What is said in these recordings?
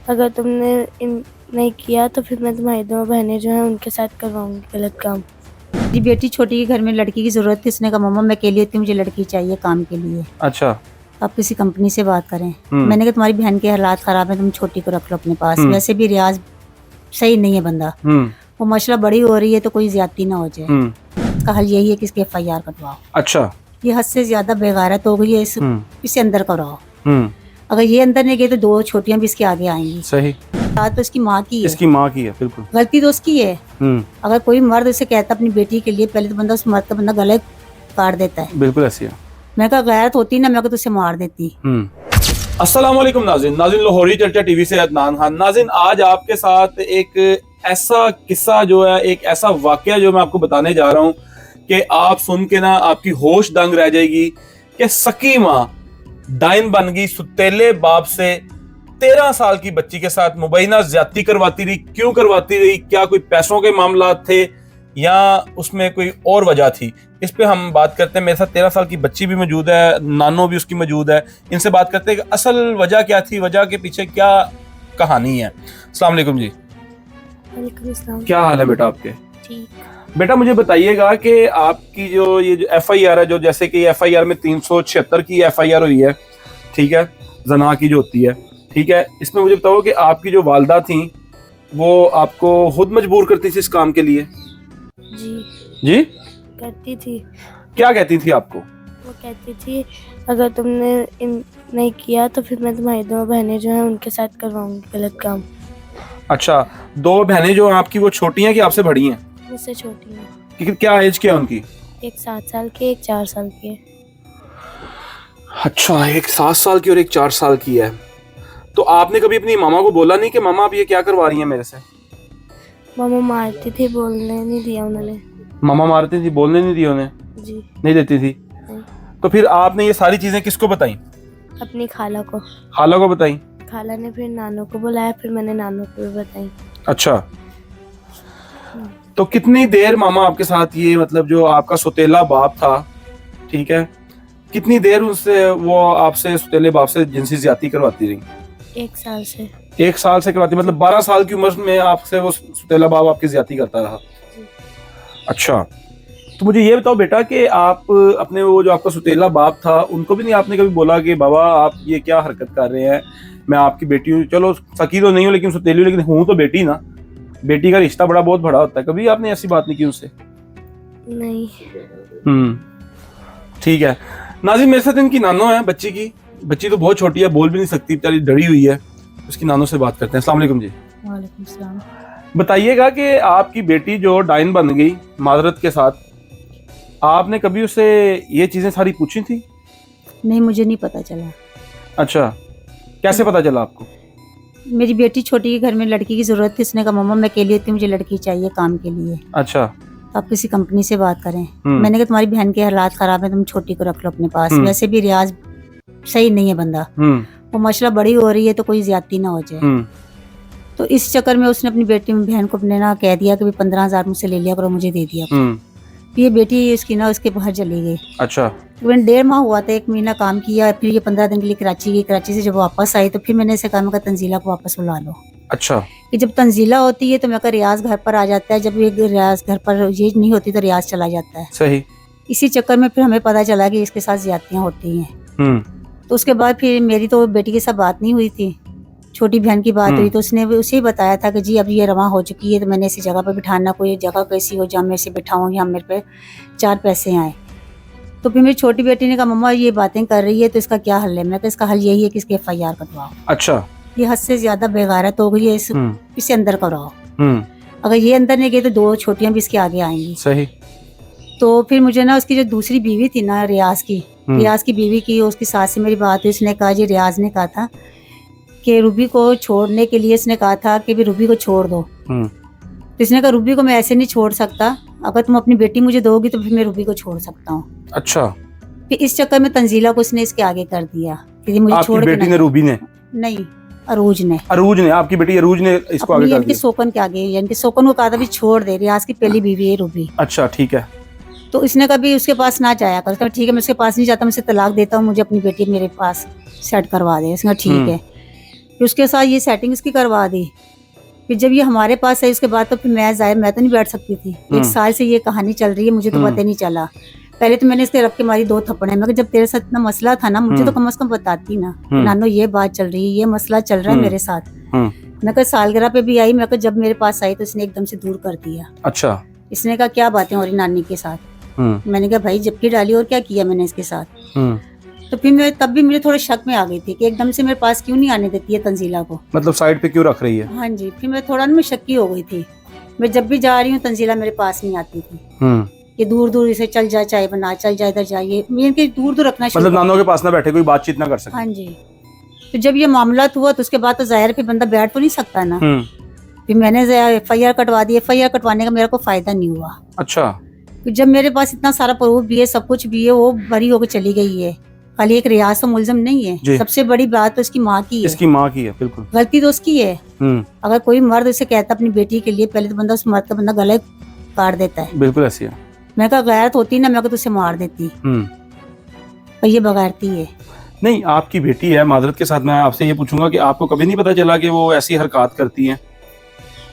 अगर तुमने नहीं किया तो फिर मैं तुम्हारी दो बहनें जो हैं उनके साथ करवाऊंगी गलत काम। मेरी बेटी छोटी के घर में लड़की की जरूरत थी। इसने कहा मम्मा मैं अकेली होती हूँ, मुझे लड़की चाहिए काम के लिए। अच्छा। आप किसी कंपनी से बात करें। मैंने कहा तुम्हारी बहन के हालात खराब है, तुम छोटी को रख लो अपने पास। वैसे भी रियाज सही नहीं है बंदा। वो मसला बड़ी हो रही है तो कोई ज्यादती ना हो जाए। इसका हल यही है कि इसके FIR कटवाओ। अच्छा। ये हद से ज्यादा बेगैरत हो गई है, इसे अंदर कराओ। अगर ये अंदर नहीं गई तो दो छोटियां भी इसके आगे आएंगी। सही। बात तो इसकी माँ की है। इसकी माँ की है, बिल्कुल गलती तो उसकी है। अगर कोई मर्द उसे कहता अपनी बेटी के लिए, पहले तो बंदा उस मर्द का बंदा गले काट देता है। बिल्कुल ऐसी है। मैं कहा गैरत होती ना, मैं कहा तुझसे मार देती। अस्सलाम वालेकुम नाज़रीन लाहौरी चर्चा टीवी से अदनान खान। नाज़रीन आज आपके साथ एक ऐसा किस्सा जो है, एक ऐसा वाकया जो मैं आपको बताने जा रहा हूँ कि आप सुन के ना आपकी होश दंग रह जाएगी कि सकी माँ डाइन बन गई, सुतेले बाप से 13 साल की बच्ची के साथ मुबैना ज्यादती करवाती रही। क्यों करवाती रही? क्या कोई पैसों के मामला थे या उसमें कोई और वजह थी? इस पे हम बात करते हैं। मेरे साथ 13 साल की बच्ची भी मौजूद है, नानो भी उसकी मौजूद है। इनसे बात करते हैं कि असल वजह क्या थी, वजह के पीछे क्या कहानी है। अस्सलाम वालेकुम जी। वालेकुम अस्सलाम। क्या हाल है बेटा आपके? ठीक। बेटा मुझे बताइएगा कि आपकी जो ये जो FIR है, जो जैसे कि FIR में 376 की FIR हुई है, ठीक है, जना की जो होती है, ठीक है, इसमें मुझे बताओ कि आपकी जो वालदा थी वो आपको खुद मजबूर करती थी इस काम के लिए? जी करती थी। क्या कहती थी आपको? वो कहती थी अगर तुमने नहीं किया तो फिर मैं तुम्हारी दो बहनें जो हैं उनके साथ करवाऊंगी गलत काम। अच्छा, दो बहनें जो हैं आपकी वो छोटी हैं कि आपसे बड़ी हैं? मुझसे छोटी है। कि क्या एज क्या है उनकी? एक 7 साल की, एक 4 साल की है। अच्छा, एक 7 साल की और एक 4 साल की है। तो आपने कभी अपनी मामा को बोला नहीं कि मामा आप ये क्या करवा रही हैं मेरे से? मामा मारती थी, बोलने नहीं दिया उन्होंने। मामा मारती थी, बोलने नहीं दिया उन्हें? जी। नहीं देती थी। नहीं। तो फिर आपने ये सारी चीजें किसको बताई? अपनी खाला को। खाला को बताई? खाला ने फिर नानू को बुलाया, फिर मैंने नानू को भी बताई। अच्छा, तो कितनी देर मामा आपके साथ ये मतलब जो आपका सुतेला बाप था, ठीक है, कितनी देर उससे वो आपसे सुतेले बाप से जिनसी ज्यादती करवाती रही? 1 साल से। 1 साल से करवाती, मतलब 12 साल की उम्र में आपसे वो सुतेला बाप आपकी ज्यादती करता रहा? अच्छा, तो मुझे ये बताओ बेटा कि आप अपने वो जो आपका सुतेला बाप था उनको भी नहीं आपने कभी बोला कि बाबा आप ये क्या हरकत कर रहे हैं, मैं आपकी बेटी हूँ, चलो सकी तो नहीं हूँ लेकिन सुतेली हूँ, लेकिन हूँ तो बेटी ना, बेटी का रिश्ता बहुत बड़ा होता है। कभी आपने ऐसी बात नहीं की उससे? नहीं। ठीक है। नाज़रीन मेरे साथ इनकी नानो है बच्ची की। बच्ची तो बहुत छोटी है, बोल भी नहीं सकती, बेचारी डरी हुई है। उसकी नानो से बात करते हैं। अस्सलाम वालेकुम जी। वालेकुम सलाम। बताइएगा कि आपकी बेटी जो डाइन बन गई माजरत के साथ, आपने कभी उसे ये चीजें सारी पूछी थी? नहीं, मुझे नहीं पता चला। अच्छा, कैसे पता चला आपको? मेरी बेटी छोटी के घर में लड़की की जरूरत थी। इसने कहा मम्मा मैं अकेली होती हूँ, मुझे लड़की चाहिए काम के लिए। अच्छा। तो आप किसी कंपनी से बात करें। मैंने कहा तुम्हारी बहन के हालात खराब है, तुम छोटी को रख लो अपने पास। वैसे भी रियाज सही नहीं है बंदा। वो मसला बड़ी हो रही है तो कोई ज्यादती ना हो जाए। तो इस चक्कर में उसने अपनी बेटी बहन को अपने ना कह दिया कि 15,000 मुझसे ले लिया करो, मुझे दे दिया। ये बेटी इसकी ना उसके बाहर चली गई। अच्छा। तकरीबन 1.5 माह हुआ था, 1 महीना काम किया, फिर ये 15 दिन के लिए कराची गई। कराची से जब वापस आई तो फिर मैंने इसे कहा, मैं कहा तंजीला को वापस बुला लो। अच्छा। कि जब तंजीला होती है तो मैं कहा रियाज घर पर आ जाता है, जब ये रियाज घर पर ये नहीं होती तो रियाज चला जाता है। सही। इसी चक्कर में फिर हमें पता चला कि इसके साथ ज्यादतियां होती हैं। तो उसके बाद फिर मेरी तो बेटी के साथ बात नहीं हुई थी, छोटी बहन की बात हुई तो उसने उसे ही बताया था कि जी अब ये रवा हो चुकी है, तो मैंने इसी जगह पर बिठाना, कोई जगह कैसी हो जहाँ मेरे से बिठाऊँ, यहाँ मेरे पे 4 पैसे आए। तो फिर मेरी छोटी बेटी ने कहा मम्मा ये बातें कर रही है तो इसका क्या हल है? मैं कहा इसका हल यही है कि इसके FIR कटवाओ। अच्छा। ये हद से ज्यादा बेगैरत हो गई है, इसे अंदर कराओ। अगर ये अंदर नहीं गई तो दो छोटियां भी इसके आगे आएंगी। सही। तो फिर मुझे ना उसकी जो दूसरी बीवी थी ना, रियाज की बीवी की, उसकी सास से मेरी बात हुई। उसने कहा जी रियाज ने कहा था कि रूबी को छोड़ने के लिए, इसने कहा था कि भी रूबी को छोड़ दो। तो इसने कहा रूबी को मैं ऐसे नहीं छोड़ सकता, अगर तुम अपनी बेटी मुझे दोगी तो फिर मैं रूबी को छोड़ सकता हूँ। अच्छा। फिर इस चक्कर में तंजीला को उसने इसके आगे कर दिया कि मुझे छोड़ के। बेटी ने रूबी ने? नहीं, अरूज ने। आपकी बेटी अरूज ने इसको आगे कर दिया? सोकन के आगे, यानी कि सोकन को कहा था भी छोड़ दे, रियाज की पहली बीवी है रूबी। अच्छा ठीक है। तो इसने कभी उसके पास ना जाया कर। ठीक है मैं उसके पास नहीं जाता, मैं उसे तलाक देता हूँ, मुझे अपनी बेटी मेरे पास सेट करवा दे। इसने ठीक है। फिर उसके साथ ये सेटिंग इसकी करवा दी। फिर जब ये हमारे पास है उसके बाद तो फिर मैं तो नहीं बैठ सकती थी। 1 साल से ये कहानी चल रही है, मुझे तो पता ही नहीं चला। पहले तो मैंने इसके रब के मारी 2 थप्पड़ है। मैं जब तेरे साथ इतना मसला था ना, मुझे तो कम से कम बताती ना, नानो ये बात चल रही है, ये मसला चल रहा है मेरे साथ। मैं कहा सालगिरह पे भी आई, मैं कहा जब मेरे पास आई तो इसने एकदम से दूर कर दिया। अच्छा। इसने कहा क्या बातें हो रही नानी के साथ। मैंने कहा भाई जबकि डाली और क्या किया मैंने इसके साथ। तो फिर मैं तब भी मुझे थोड़ा शक में आ गई थी कि एकदम से मेरे पास क्यों नहीं आने देती है तंजीला को, मतलब साइड पे क्यों रख रही है। हाँ जी। फिर मैं थोड़ा ना शक्की हो गई थी। मैं जब भी जा रही हूँ तंजीला मेरे पास नहीं आती थी। ये दूर दूर इसे चल जा, चाय बना, चल जा इधर जाइए, मैं दूर दूर रखना शुरू। मतलब नानों के पास ना बैठे, कोई बातचीत ना कर सके। हाँ जी। तो जब ये मामला हुआ तो उसके बाद तो जाहिर फिर बंदा बैठ तो नहीं सकता ना। फिर मैंने FIR कटवा दी। FIR कटवाने का मेरा कोई फायदा नहीं हुआ। अच्छा। तो जब मेरे पास इतना सारा प्रूफ भी है, सब कुछ भी है, वो बरी होकर चली गई है। खाली एक रियाज तो मुलजम नहीं है, सबसे बड़ी बात तो इसकी माँ की है। इसकी माँ की है, बिल्कुल गलती तो उसकी है। अगर कोई मर्द उसे कहता अपनी बेटी के लिए, पहले तो बंदा उस मर्द का बंदा गला काट देता है। बिल्कुल ऐसी है। मैं कहा गैरत होती ना, मैं कहा तुझसे मार देती, पर ये बगैरती है। नहीं, आपकी बेटी है, माजरत के साथ मैं आपसे ये पूछूंगा कि आपको कभी नहीं पता चला कि वो ऐसी हरकत करती हैं?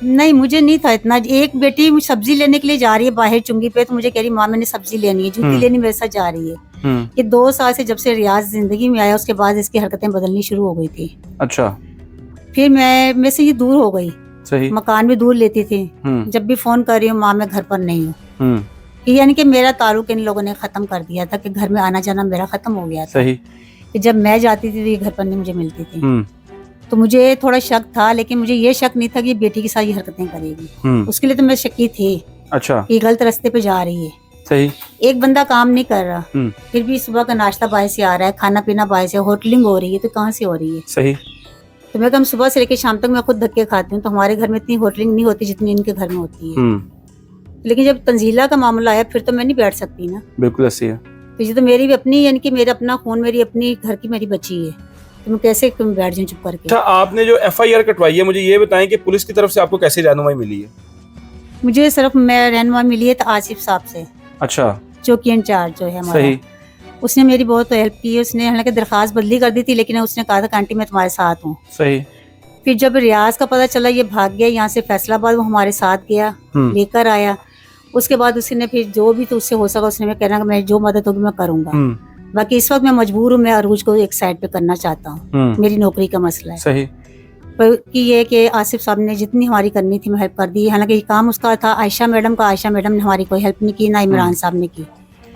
नहीं, मुझे नहीं था इतना। एक बेटी सब्जी लेने के लिए जा रही है बाहर चुंगी पे, तो मुझे कह रही माँ मैंने सब्जी लेनी है, जूती लेनी, मेरे साथ जा रही है। ये 2 साल से जब से रियाज जिंदगी में आया उसके बाद इसकी हरकतें बदलनी शुरू हो गई थी। अच्छा। फिर मैं से ये दूर हो गई। सही। मकान भी दूर लेती थी। जब भी फोन कर रही हूँ माँ मैं घर पर नहीं हूँ। यानी कि मेरा ताल्लुक इन लोगों ने खत्म कर दिया था कि घर में आना जाना मेरा खत्म हो गया था। सही। कि जब मैं जाती थी तो ये घर पर नहीं मुझे मिलती थी। तो मुझे थोड़ा शक था, लेकिन मुझे ये शक नहीं था कि बेटी के साथ ये हरकतें करेगी। उसके लिए तो मैं शक्की थी। अच्छा। ये गलत रास्ते पे जा रही है। सही। एक बंदा काम नहीं कर रहा, फिर भी सुबह का नाश्ता बाहर से आ रहा है, खाना पीना बाहर से, होटलिंग हो रही है, तो कहाँ से हो रही है। सही। तो मैं कम सुबह से लेकर शाम तक मैं खुद धक्के खाती हूँ, तो हमारे घर में इतनी होटलिंग नहीं होती जितनी इनके घर में होती है। लेकिन जब तंजीला का मामला आया फिर तो मैं नहीं बैठ सकती ना। बिल्कुल ऐसी है। तो ये तो मेरी भी अपनी, यानी कि मेरा अपना खून, मेरी अपनी घर की मेरी बच्ची है, तो मैं कैसे बैठ जाऊँ चुप करके। अच्छा, आपने जो FIR कटवाई है, मुझे ये बताएं कि पुलिस की तरफ से आपको कैसी रहनुमाई मिली है? मुझे सिर्फ मैं रहनुमाई मिली है तो आसिफ साहब से। अच्छा। चौकी इंचार्ज जो है हमारा। सही। उसने मेरी बहुत हेल्प की है। उसने हालांकि दरखास्त बदली कर दी थी, लेकिन उसने कहा था आंटी मैं तुम्हारे साथ हूँ। सही। फिर जब रियाज का पता चला ये भाग गया यहाँ से फैसलाबाद, वो हमारे साथ गया, लेकर आया। उसके बाद उसने फिर जो भी तो उससे हो सका उसने मैं कहना मैं जो मदद होगी मैं करूंगा। बाकी इस वक्त मैं मजबूर हूँ, मैं अरूज को एक साइड पे करना चाहता हूँ, मेरी नौकरी का मसला है। सही। पर कि ये कि आसिफ साहब ने जितनी हमारी करनी थी मैं हेल्प कर दी। हालांकि ये काम उसका था आयशा मैडम का, आयशा मैडम ने हमारी कोई हेल्प नहीं की, ना इमरान साहब ने की।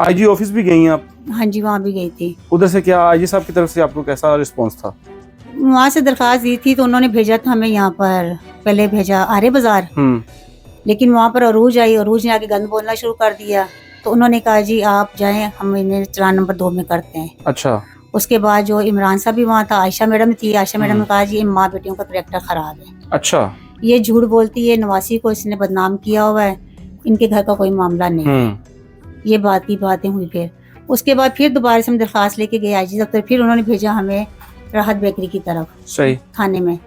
IG ऑफिस भी गई आप? हाँ जी, वहाँ भी गई थी। उधर से क्या IG साहब की तरफ से आपको कैसा रिस्पॉन्स था? वहाँ से दरखास्त दी थी तो उन्होंने भेजा था हमें यहाँ पर, पहले भेजा आर्य बाजार, लेकिन वहाँ पर अरूज आई। अरूज ने आके गंद बोलना शुरू कर दिया, तो उन्होंने कहा जी आप जाएं, हम इन्हें चलान नंबर 2 में करते हैं। अच्छा। उसके बाद जो इमरान साहब भी वहाँ था, आयशा मैडम थी, आयशा मैडम ने कहा जी इन माँ बेटियों का कैरेक्टर खराब है। अच्छा। ये झूठ बोलती है, नवासी को इसने बदनाम किया हुआ है, इनके घर का कोई मामला नहीं है। ये बात की बातें हुई। फिर उसके बाद फिर दोबारा से हम दरखास्त लेके गए IG दफ्तर, फिर उन्होंने भेजा हमें राहत बेकरी की तरफ। सही। थाने में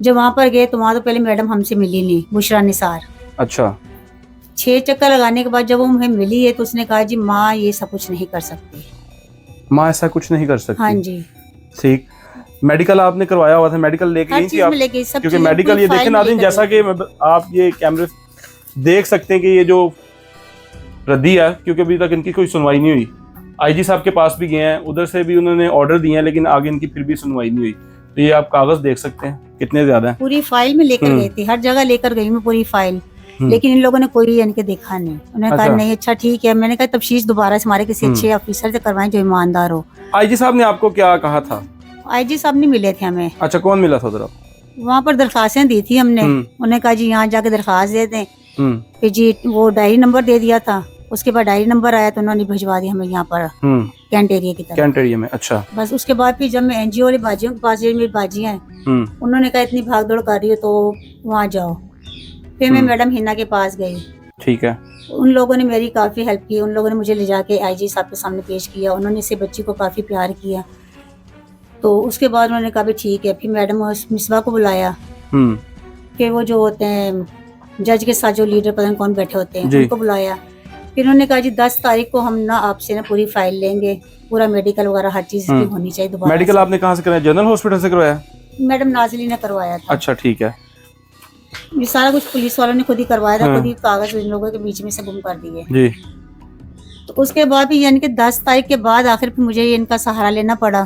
जब वहाँ पर गए तो वहाँ तो पहले मैडम हमसे मिली नहीं, बुशरा निसार। अच्छा। 6 चक्कर लगाने के बाद जब वो हमें मिली है तो उसने कहा जी माँ ये सब कुछ नहीं कर सकती। माँ ऐसा कुछ नहीं कर सकती? हाँ जी। ठीक। मेडिकल आपने करवाया हुआ था, मेडिकल लेके गई थी आप? क्योंकि मेडिकल ये देखे नाज़रीन, जैसा कि आप ये कैमरे देख सकते हैं कि ये जो रद्दी है, क्योंकि अभी तक इनकी कोई सुनवाई नहीं हुई। IG साहब के पास भी गए हैं, उधर से भी उन्होंने ऑर्डर दिए हैं, लेकिन आगे इनकी फिर भी सुनवाई नहीं हुई। तो ये आप कागज देख सकते हैं कितने ज्यादा है। पूरी फाइल में लेकर गई थी, हर जगह लेकर गई मैं पूरी फाइल, लेकिन इन लोगों ने कोई इनके देखा नहीं। उन्होंने कहा नहीं अच्छा ठीक है। मैंने कहा तफ्तीश दोबारा से हमारे किसी अच्छे ऑफिसर से करवाएं जो ईमानदार हो। IG साहब ने आपको क्या कहा था? IG साहब नहीं मिले थे हमें। अच्छा, कौन मिला था उधर? वहाँ पर दरखास्तें दी थी हमने। उन्होंने कहा जी यहाँ जाके दरखास्त दे दें। फिर जी वो डायरी नंबर दे दिया था। उसके बाद डायरी नंबर आया तो उन्होंने भिजवा दिया हमें यहाँ पर कैंट एरिया की तरफ। कैंट एरिया में। अच्छा। बस उसके बाद फिर जब मैं NGO वाले बाजियों के पास, मेरी बाजियाँ हैं, उन्होंने कहा इतनी भाग दौड़ कर रही हो तो वहाँ जाओ। फिर मैं मैडम हिना के पास गई। ठीक है। उन लोगों ने मेरी काफ़ी हेल्प की। उन लोगों ने मुझे ले जाके IG साहब के सामने पेश किया। उन्होंने इसे बच्ची को काफ़ी प्यार किया। तो उसके बाद उन्होंने कहा भी ठीक है। फिर मैडम मिसबा को बुलाया। फिर वो जो होते हैं जज के साथ जो लीडर पता नहीं कौन बैठे होते हैं, उनको बुलाया। फिर उन्होंने कहा जी 10 तारीख को हम ना आपसे ना पूरी फाइल लेंगे, पूरा मेडिकल वगैरह हर चीज़ की होनी चाहिए दोबारा। मेडिकल आपने कहाँ से कराया? जनरल हॉस्पिटल से करवाया? मैडम नाजली ने करवाया था। अच्छा ठीक है। ये सारा कुछ पुलिस वालों ने खुद ही करवाया था, हाँ। खुद ही कागज इन लोगों के बीच में से गुम कर दिए। जी। तो उसके बाद भी यानी कि 10 तारीख के बाद आखिर फिर मुझे इनका सहारा लेना पड़ा।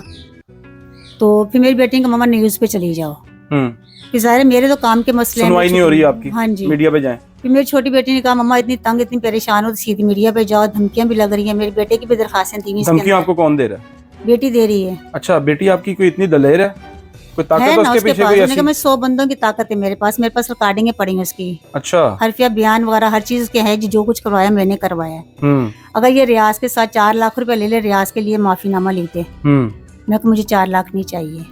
तो फिर मेरी बेटी का, मम्मा न्यूज पे चली जाओ। फिर जाहिर है मेरे तो काम के मसले हैं, सुनवाई नहीं हो रही है आपकी। हाँ जी। मीडिया पे जाएं। फिर मेरी छोटी बेटी ने कहा मम्मा इतनी तंग, इतनी परेशान हो तो सीधी मीडिया पे जाओ, धमकियां भी लग रही हैं। मेरे बेटे की भी दरखास्तें दी हुई इसके धमकियां अंदर। आपको कौन दे रहा है? बेटी दे रही है। अच्छा, बेटी आपकी कोई इतनी दलेर है, कोई ताकत है है ना उसके उसके पीछे पास। कोई उन्होंने ऐसी? कहा मैं 100 बंदों की ताकत है मेरे पास रिकॉर्डिंगें पड़ी हैं उसकी। अच्छा। हरफिया बयान वगैरह हर चीज के है, जो कुछ करवाया मैंने करवाया। अगर ये रियाज के साथ 4 लाख रुपए ले ले, रियाज के लिए माफीनामा लेते, मैं को मुझे 4 लाख नहीं चाहिए।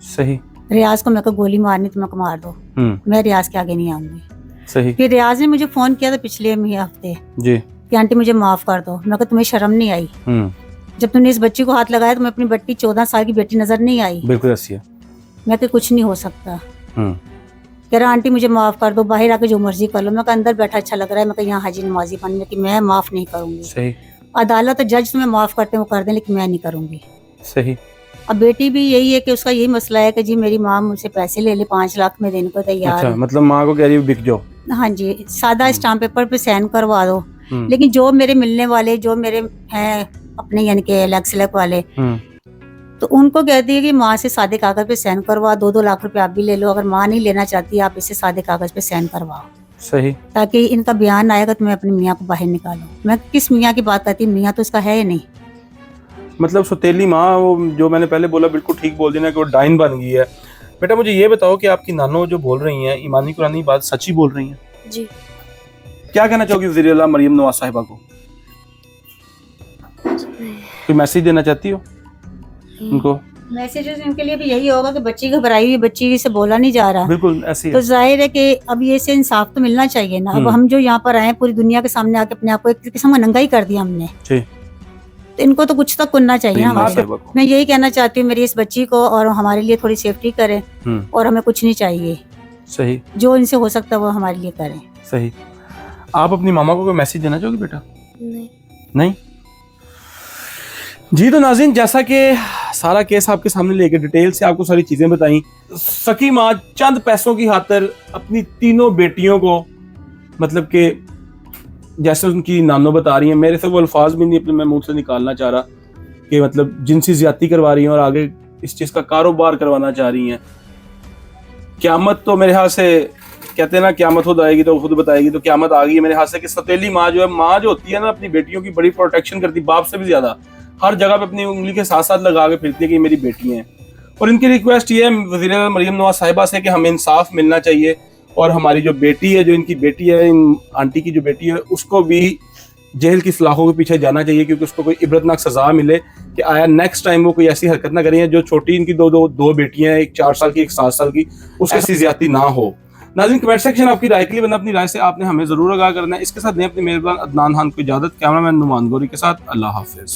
सही। रियाज को मैं को गोली मारनी तो मैं को मार दो, मैं रियाज के आगे नहीं आऊंगी। सही। फिर रियाज ने मुझे फोन किया था पिछले हफ्ते जी कि आंटी मुझे माफ कर दो। मैं को तुम्हें शर्म नहीं आई? जब तुमने इस बच्ची को हाथ लगाया तो मैं अपनी बेटी 14 साल की बेटी नजर नहीं आई? बिल्कुल ऐसी है। मैं कि कुछ नहीं हो सकता। कह रहा आंटी मुझे माफ कर दो, बाहर आके जो मर्जी कर लो। मैं अंदर बैठा अच्छा लग रहा है, मैं यहाँ हाजी नमाजी बनने की मैं माफ नहीं करूंगी। सही। अदालत और जज तुम्हें माफ करते हैं वो कर दें, लेकिन मैं नहीं करूंगी। सही। अब बेटी भी यही है कि उसका यही मसला है कि जी मेरी माँ मुझसे पैसे ले ले, 5 लाख में देने को तैयार अच्छा, है। मतलब माँ को कह रही है बिक जाओ। हाँ जी, सादा स्टाम्प पेपर पे साइन करवा दो। लेकिन जो मेरे मिलने वाले, जो मेरे हैं अपने यानी कि अलग वाले, तो उनको कहती है कि माँ से सादे कागज पे साइन करवा, 2-2 लाख रुपए आप भी ले लो। अगर माँ नहीं लेना चाहती आप इससे सादे कागज पे साइन करवाओ। सही। ताकि इनका बयान आएगा तो मैं अपनी मियाँ को बाहर निकालूं। मैं किस मियाँ की बात करती, मियाँ तो इसका है ही नहीं। मतलब सौतेली माँ, वो जो मैंने पहले बोला बिल्कुल ठीक बोल देना कि वो डाइन बन गई है। बेटा मुझे ये बताओ कि आपकी नानो जो बोल रही हैं ईमानी कुरानी बात सच्ची बोल रही हैं? जी। क्या कहना चाहोगी वज़ीर-ए-आला मरियम नवाज साहिबा को? कोई मैसेज देना चाहती हो उनको? मैसेज इनके लिए भी यही होगा कि बच्ची घबराई हुई, बच्ची से बोला नहीं जा रहा। बिल्कुल ऐसी है। तो जाहिर है कि अब ये से इंसाफ तो मिलना चाहिए ना। अब हम जो यहाँ पर आए पूरी दुनिया के सामने आके अपने आप को एक किस्म का नंगा ही कर दिया हमने, तो इनको तो कुछ तक करना चाहिए हमारे। मैं यही कहना चाहती हूँ मेरी इस बच्ची को, और हमारे लिए थोड़ी सेफ्टी करें, और हमें कुछ नहीं चाहिए। सही। जो इनसे हो सकता है वो हमारे लिए करें। सही। आप अपनी मामा को कोई मैसेज देना चाहोगे बेटा? नहीं। जी तो नाज़रीन, जैसा कि सारा केस आपके सामने लेके डिटेल से आपको सारी चीजें बताई, सकी माँ चंद पैसों की खातिर अपनी तीनों बेटियों को, मतलब कि जैसे उनकी नानो बता रही हैं, मेरे से वो अल्फाज भी नहीं अपने मैं मुंह से निकालना चाह रहा कि मतलब जिनसी ज्यादती करवा रही हैं और आगे इस चीज का कारोबार करवाना चाह रही हैं। क़यामत तो मेरे ख्याल से कहते हैं ना, क़यामत खुद आएगी तो खुद बताएगी, तो क़यामत आ गई है मेरे ख्याल से कि सौतेली माँ जो है, माँ जो होती है ना, अपनी बेटियों की बड़ी प्रोटेक्शन करती, बाप से भी ज्यादा हर जगह पे अपनी उंगली के साथ साथ लगा के फिरती है कि मेरी बेटी हैं। और इनकी रिक्वेस्ट ये है वज़ीर-ए-आला मरियम नवाज साहिबा से कि हमें इंसाफ मिलना चाहिए, और हमारी जो बेटी है, जो इनकी बेटी है, इन आंटी की जो बेटी है, उसको भी जेल की सलाखों के पीछे जाना चाहिए, क्योंकि उसको कोई इबरतनाक सजा मिले कि आया नेक्स्ट टाइम वो कोई ऐसी हरकत ना करें। जो छोटी इनकी दो बेटियां हैं, एक 4 साल की, एक 7 साल की, उसके ऐसी ज्यादती ना हो। नाज़रीन, कमेंट सेक्शन आपकी राय के लिए बना, अपनी राय से आपने हमें जरूर आगाह करना है। इसके साथ नहीं अपनी मेजबान अदनान खान को इजाजत। कैमरामैन नुमान गोरी के साथ अल्लाह हाफिज।